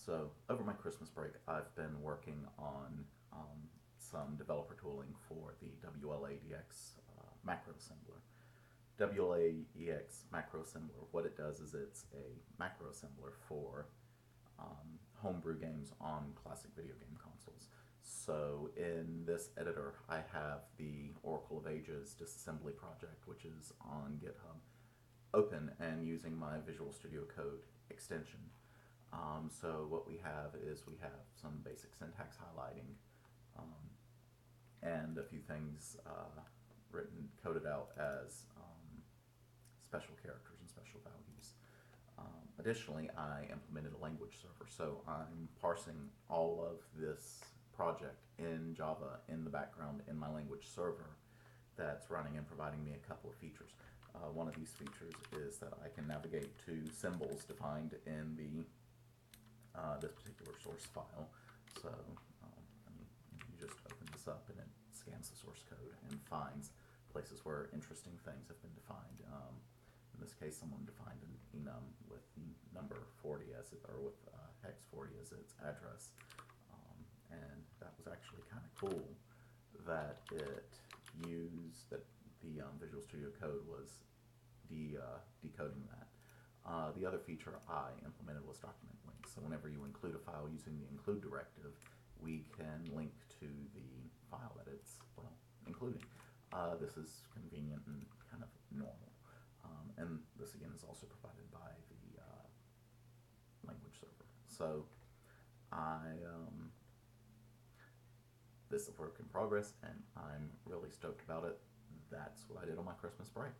So over my Christmas break, I've been working on some developer tooling for the WLADX macro assembler. WLAEX macro assembler, what it does is it's a macro assembler for homebrew games on classic video game consoles. So in this editor, I have the Oracle of Ages disassembly project, which is on GitHub, open and using my Visual Studio Code extension. So what we have is we have some basic syntax highlighting and a few things coded out as special characters and special values. Additionally, I implemented a language server, so I'm parsing all of this project in Java in the background in my language server that's running and providing me a couple of features. One of these features is that I can navigate to symbols defined in the this particular source file. So you just open this up and it scans the source code and finds places where interesting things have been defined. In this case, someone defined an enum with the number 40 as it, or with hex 40 as its address, and that was actually kind of cool that it used that the Visual Studio Code was decoding that. The other feature I implemented was documentLinks. So whenever you include a file using the include directive, we can link to the file that it's, well, including. This is convenient and kind of normal. And this again is also provided by the language server. So this is a work in progress and I'm really stoked about it. That's what I did on my Christmas break.